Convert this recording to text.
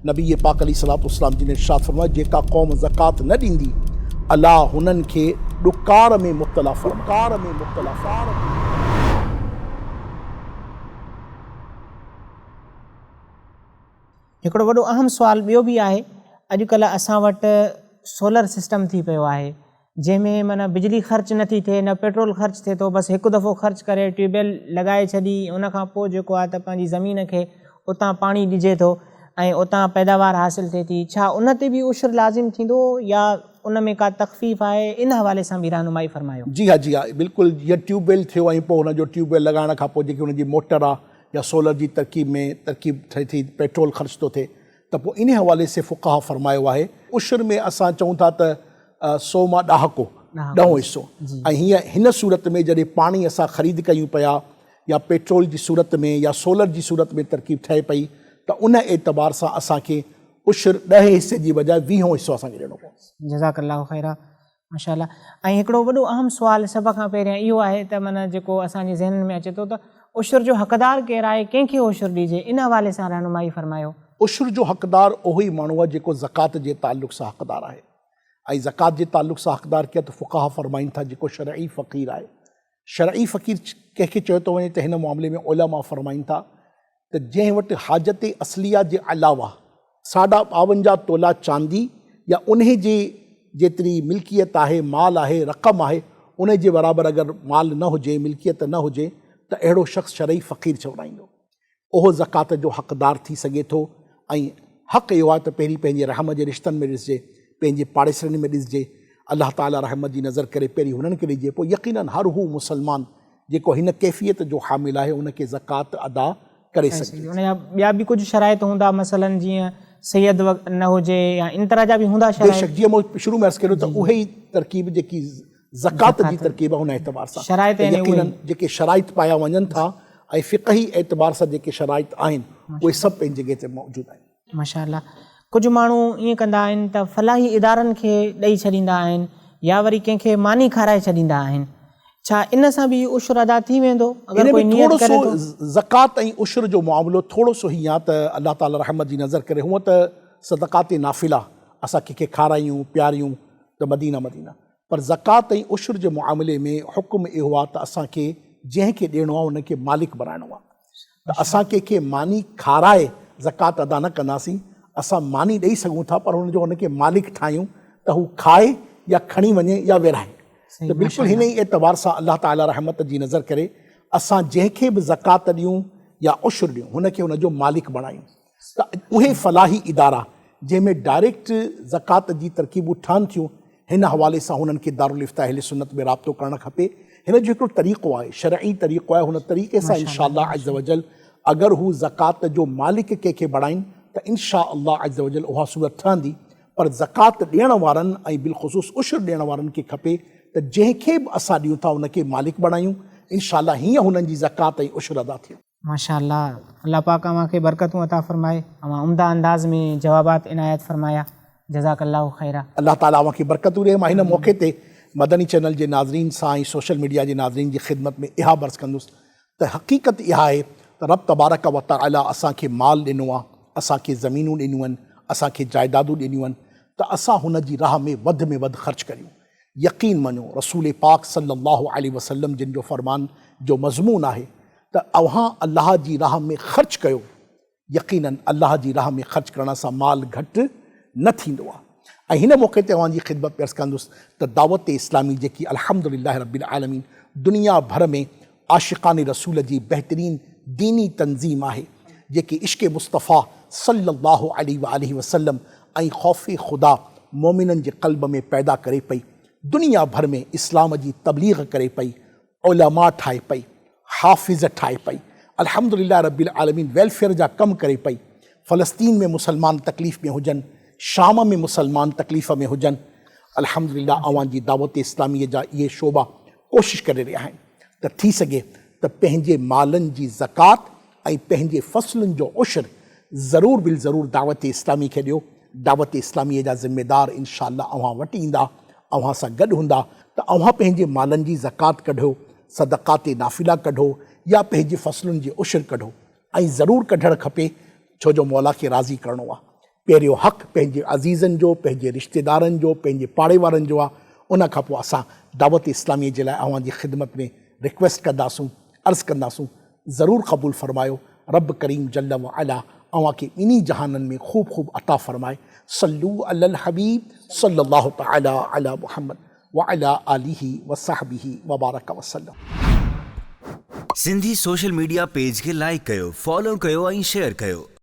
नबी पाक अलैहिस्सलाम जी ने इरशाद फरमायो जेका क़ौम ज़कात न ॾींदी अलाह हुननि खे ॾुकार में मुब्तला हिकिड़ो वॾो अहम सुवाल ॿियो बि आहे। अॼुकल्ह असां वटि सोलर सिस्टम थी पियो आहे जंहिंमें माना बिजली ख़र्च नथी थिए, न पेट्रोल ख़र्च थिए थो, बसि हिकु दफ़ो ख़र्च करे ट्यूबवेल लॻाए छॾी, उनखां पोइ जेको आहे त पंहिंजी ज़मीन खे उतां पाणी ॾिजे थो ऐं उतां पैदावार हासिलु थिए थी। छा उन ते बि उशर लाज़िम थींदो या उन में का तख़फ़ीफ़ आहे? इन हवाले सां बि रहनुमाई फरमायो। जी हाँ बिल्कुलु। जीअं ट्यूबवेल थियो ऐं पोइ हुनजो ट्यूबवेल लॻाइण खां पोइ जेकी हुनजी मोटर आहे या सोलर जी तरकीब थिए थी, पेट्रोल ख़र्च थो थिए, त पोइ इन हवाले से फ़ुक़हा फरमायो आहे उशर में असां चऊं था त 100 मां ॾहाको 10 हिसो। ऐं हीअं हिन सूरत में जॾहिं पाणी असां ख़रीद कयूं पिया या पेट्रोल जी सूरत में या सोलर जी सूरत में तरकीब ठहे पई त उन एतबार सां असांखे उशर 10 हिसे जी बजाय 20 हिसो असांखे ॾियणो पवंदो। जज़ाकल्लाहु ख़ैरा, माशाअल्लाह। ऐं हिकिड़ो वॾो अहम सुवाल सभ खां पहिरियां इहो आहे त माना जेको असांजे ज़हन में अचे थो त उशर जो हक़दार केरु आहे, कंहिंखे उशर ॾिजे, इन हवाले सां रहनुमाई फरमायो। उशर जो हक़दार उहो ई माण्हू आहे जेको ज़कात जे ताल्लुक़ सां हक़दार आहे। ऐं ज़कात जे ताल्लुक़ सां हक़दार केरु त फ़ुक़हा फरमाइनि था जेको शरई फ़क़ीर आहे। शरई फ़क़ीर कंहिंखे चयो थो वञे त हिन मामले में उलमा फरमाइनि था त जंहिं वटि हाजत असलिया जे अलावा 52.5 तोला चांदी या उन जे जेतिरी मिल्कियत आहे, माल आहे, रक़म आहे, उन जे बराबरि अगरि माल न हुजे, मिल्कियत न हुजे त अहिड़ो शख़्स शरई फ़क़ीर चवराईंदो, उहो ज़कात जो हक़दार थी सघे थो। ऐं हक़ इहो आहे त पहिरीं पंहिंजे रहम जे रिश्तनि में ॾिसिजे, पंहिंजे पाड़ेसरनि में ॾिसिजे, अलाह ताला रहमत जी नज़र करे पहिरीं हुननि खे ॾिजे, पोइ यकीनन हर हू मुसलमान जेको हिन कैफ़ियत जो हामिल आहे उनखे ज़कात अदा करे सघे। उनजा ॿिया बि कुझु शराइत हूंदा, मसलन जीअं सैयद न हुजे या इन तरह जा बि हूंदा शराइत? जीअं मूं शुरू में अर्ज़ु कयो त उहे ई तरकीब जेकी ज़कात जी तरकीब आहे हुन एतबार सां शराइत यकीनन जेके शराइत पाया वञनि था ऐं फ़िक़ही एतबार सां जेके शराइत आहिनि उहे सभु पंहिंजी जॻह ते मौजूदु आहिनि। माशाअल्लाह। कुझु माण्हू ईअं कंदा आहिनि त फलाही इदारनि खे ॾेई छॾींदा आहिनि या वरी कंहिंखे मानी खाराए छॾींदा आहिनि। छा इन सां बि उशर अदा थी वेंदो? अगरि कोई नियत करे थो ज़कात ऐं उशर जो मामिलो थोरो सो हीअं आहे त अलाह ताला रहमत जी नज़र करे हूअं त सदक़ात नाफ़िला असां कंहिंखे खारायूं प्यारियूं त मदीना पर ज़कात ऐं उशर जे मामले में हुकुम इहो आहे त असांखे जंहिंखे ॾियणो आहे उनखे मालिक बणाइणो आहे। त असां कंहिंखे मानी खाराए ज़कात अदा न कंदासीं, असां मानी ॾेई सघूं था पर हुनजो हुनखे मालिक ठाहियूं त हू खाए या खणी वञे या विरहाए। त बिल्कुलु हिन ई एतबार सां अलाह ताला रहमत जी नज़र करे असां जंहिंखे बि ज़कात ॾियूं या उशर ॾियूं हुनखे हुनजो मालिक बणायूं। त उहे फलाही इदारा जंहिंमें डायरेक्ट ज़कात जी तरकीबूं ठहनि थियूं, हिन हवाले सां हुननि खे दारुल इफ्ताह अहले सुन्नत में राब्तो करणु खपे। हिन जो हिकिड़ो तरीक़ो आहे, शरई तरीक़ो आहे, हुन तरीक़े सां इंशाअल्लाह अज़्ज़ वजल अगरि हू ज़कात जो मालिक कंहिंखे बणाइनि त इंशाअल्लाह अज़्ज़ वजल उहा सूरत ठहंदी। पर ज़कात ॾियण वारनि ऐं बिलख़ुसूस उशर ॾियण वारनि खे खपे त जंहिंखे बि असां ॾियूं था उनखे मालिक बणायूं, इंशाअल्लाह हीअं हुननि जी ज़कात ऐं उशर अदा थिए। माशाअल्लाह, अल्लाह पाक अव्हांखे बरकतूं अता फ़रमाए, अव्हां उम्दा अंदाज़ में जवाबात इनायत फ़रमाया। जज़ाकल्लाहु ख़ैरा। अल्लाह ताला अव्हांखे बरकतूं ॾिए। मां हिन मौक़े ते मदनी चैनल जे नाज़रीन सां ऐं सोशल मीडिया जे नाज़रीन जी ख़िदमत में इहा बर्ज़ कंदुसि त हक़ीक़त इहा आहे त रब तबारक व तआला असांखे माल ॾिनो आहे, असांखे ज़मीनूं ॾिनियूं आहिनि, असांखे जाइदादूं ॾिनियूं आहिनि, त असां हुन जी राह में वधि ख़र्च करियूं। यकीन मञो रसूल पाक सल्लल्लाहु अलैहि वसल्लम जिन जो फ़रमान जो मज़मून आहे त अव्हां अल्लाह जी राह में ख़र्च कयो, यकीनन अल्लाह जी राह में ख़र्च करण सां माल घटि न थींदो आहे। ऐं हिन मौक़े ते अव्हांजी ख़िदमत पेश कंदुसि त दावत इस्लामी जेकी अल्हम्दुलिल्लाह रब्बिल आलमीन दुनिया भर में आशिक़ान रसूल जी बहितरीन दीनी तंज़ीम आहे, जेकी इश्क़ मुस्तफ़ा सल्लल्लाहु अलैहि वसल्लम ऐं ख़ौफ़ ख़ुदा मोमिननि जे क़ल्ब में पैदा करे पई, दुनिया भर में इस्लाम जी तबलीग करे पई, उलमा ठाहे पई, हाफ़िज़ ठाहे पई, अल्हम्दुलिल्लाह रब्बिल आलमीन वेलफेयर जा कम करे पई। फ़लस्तीन में मुसलमान तकलीफ़ में हुजनि, शाम में मुसलमान तकलीफ़ में हुजनि, अल्हम्दुलिल्लाह अव्हांजी दावत इस्लामीअ जा इहे शोबा कोशिशि करे रहिया आहिनि त थी सघे त पंहिंजे मालनि जी ज़कात ऐं पंहिंजे फ़सलुनि जो उशर ज़रूर बिल ज़रूर दावत इस्लामी खे ॾियो। दावत इस्लामीअ जा ज़िम्मेदार इंशाअल्लाह अव्हां वटि ईंदा, अव्हां सां गॾु हूंदा त अव्हां पंहिंजे मालनि जी ज़कात कढो, सदक़ात नाफ़िला कढो या पंहिंजे फ़सलुनि जी उशर कढो। ऐं ज़रूरु कढणु खपे, छो जो मौला खे राज़ी करिणो आहे। पहिरियों हक़ पंहिंजे अज़ीज़नि जो, पंहिंजे रिश्तेदारनि जो, पंहिंजे पाड़े वारनि जो आहे। उन खां पोइ असां दावत इस्लामी जे लाइ अव्हां जी ख़िदमत में रिक्वेस्ट कंदासूं, अर्ज़ु कंदासूं, ज़रूरु क़बूल फ़रमायो। रब करीम जल्ल व अला अव्हां खे इन्ही जहाननि में ख़ूब ख़ूब अता फ़रमाए। सल्लू अलल हबीब सल्लल्लाहु तआला अला मुहम्मद व अला आलिहि व सहबिहि व बारक वसल्लम। सिंधी सोशल मीडिया पेज खे लाइक कयो, फॉलो कयो ऐं शेयर कयो।